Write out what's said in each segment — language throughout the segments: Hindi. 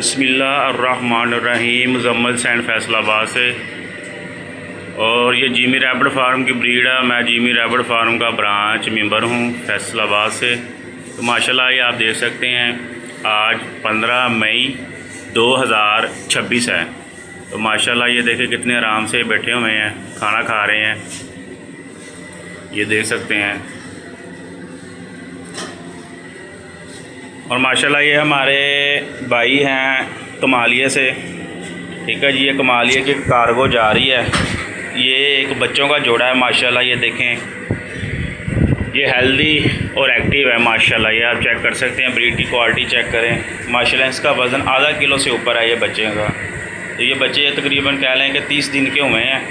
बिस्मिल्लाहिर्रहमानिर्रहीम। मुज़म्मिल सैन फैसलाबाद से। और ये जीमी रैबिट फार्म की ब्रीड है। मैं जीमी रैबिट फार्म का ब्रांच मेंबर हूँ फैसलाबाद से। तो माशाल्लाह ये आप देख सकते हैं आज 15 मई 2026 है। तो माशाल्लाह ये देखें कितने आराम से बैठे हुए हैं, खाना खा रहे हैं, ये देख सकते हैं। और माशाल्लाह ये हमारे भाई हैं कमालिया से, ठीक है जी। ये कमालिया की कार्गो जा रही है। ये एक बच्चों का जोड़ा है माशाल्लाह। ये देखें ये हेल्दी और एक्टिव है माशाल्लाह। ये आप चेक कर सकते हैं, ब्रीड की क्वालिटी चेक करें माशाल्लाह। इसका वज़न आधा किलो से ऊपर है ये बच्चे का। तो ये बच्चे तकरीबन कह लें कि 30 दिन के हुए हैं।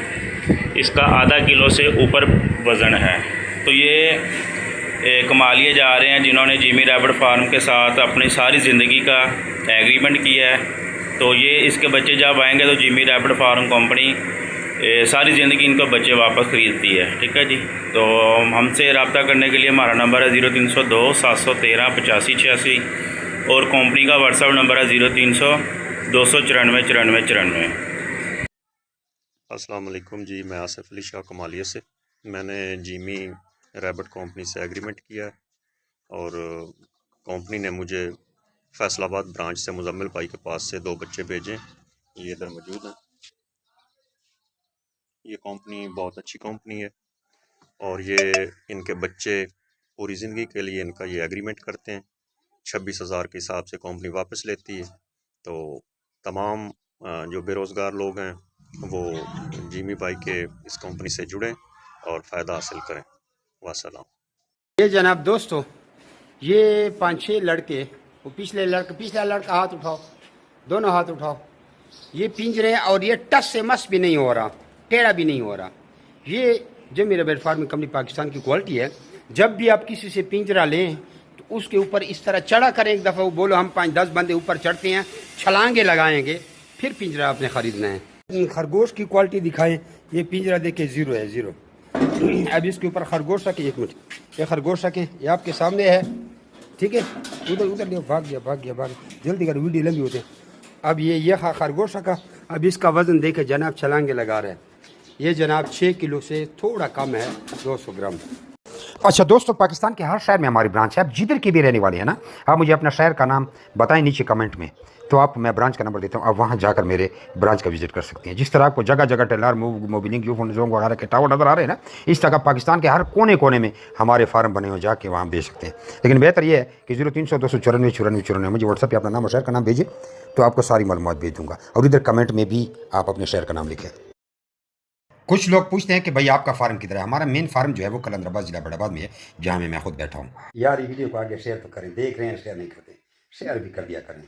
इसका आधा किलो से ऊपर वज़न है। तो ये कमालिया जा रहे हैं जिन्होंने जीमी रैबिट फार्म के साथ अपनी सारी ज़िंदगी का एग्रीमेंट किया है। तो ये इसके बच्चे जब आएंगे तो जीमी रैबिट फार्म कंपनी सारी ज़िंदगी इनको बच्चे वापस ख़रीदती है, ठीक है जी। तो हमसे रब्ता करने के लिए हमारा नंबर है 0302 713 85 86 और कंपनी का व्हाट्सअप नंबर है 0300 294 94 94। अस्सलाम वालेकुम जी, मैं आसिफ अली शाह कमालिया से। मैंने जीमी रैबिट कंपनी से एग्रीमेंट किया है और कंपनी ने मुझे फैसलाबाद ब्रांच से मुज़म्मिल भाई के पास से 2 बच्चे भेजे। ये इधर मौजूद हैं। ये कंपनी बहुत अच्छी कंपनी है और ये इनके बच्चे पूरी ज़िंदगी के लिए इनका ये एग्रीमेंट करते हैं। 26,000 के हिसाब से कंपनी वापस लेती है। तो तमाम जो बेरोज़गार लोग हैं वो जीमी भाई के इस कंपनी से जुड़ें और फ़ायदा हासिल करें। वस्सलाम। ये जनाब दोस्तों, ये 5-6 लड़के, वो पिछला लड़का हाथ उठाओ, दोनों हाथ उठाओ। ये पिंजरे और ये टस से मस भी नहीं हो रहा, टेढ़ा भी नहीं हो रहा। ये Jimmy rabbit farming company Pakistan की क्वालिटी है। जब भी आप किसी से पिंजरा लें तो उसके ऊपर इस तरह चढ़ा करें एक दफ़ा, वो बोलो हम 5-10 बंदे ऊपर चढ़ते हैं, छलांगे लगाएंगे, फिर पिंजरा आपने ख़रीदना है। खरगोश की क्वालिटी दिखाएं। ये पिंजरा देखे ज़ीरो है, ज़ीरो। अब इसके ऊपर खरगोश रखें, एक मिनट, ये खरगोश रखें, ये आपके सामने है, ठीक है। उधर भाग गया, जल्दी कर, वीडियो लंबी होते हैं। अब ये खरगोश रखा। अब इसका वज़न देखे जनाब, छलांगे लगा रहे हैं। ये जनाब 6 किलो से थोड़ा कम है, 200 ग्राम। अच्छा दोस्तों, पाकिस्तान के हर शहर में हमारी ब्रांच है। आप जिधर के भी रहने वाले हैं ना, आप मुझे अपना शहर का नाम बताएं नीचे कमेंट में, तो आप मैं ब्रांच का नंबर देता हूँ। आप वहाँ जाकर मेरे ब्रांच का विजिट कर सकते हैं। जिस तरह आपको जगह जगह टेलर मोबिलिंग यूफोन जोंग वगैरह के टावर नज़र आ रहे हैं ना, इस तरह पाकिस्तान के हर कोने कोने में हमारे फार्म बने हुए, जाके वहाँ बेच सकते हैं। लेकिन बेहतर ये है कि 0300 294 94 94 मुझे व्हाट्सएप पर अपना नाम और शहर का नाम भेजें, तो आपको सारी मालूमात भेज दूँगा। और इधर कमेंट में भी आप अपने शहर का नाम लिखें। कुछ लोग पूछते हैं कि भाई आपका फार्म किधर है। हमारा मेन फार्म जो है वो कलंदराबाद जिला बड़ाबाद में है, जहाँ मैं खुद बैठा हूँ। यार ये वीडियो को आगे शेयर तो करें, देख रहे हैं शेयर नहीं करते, शेयर भी कर दिया करें।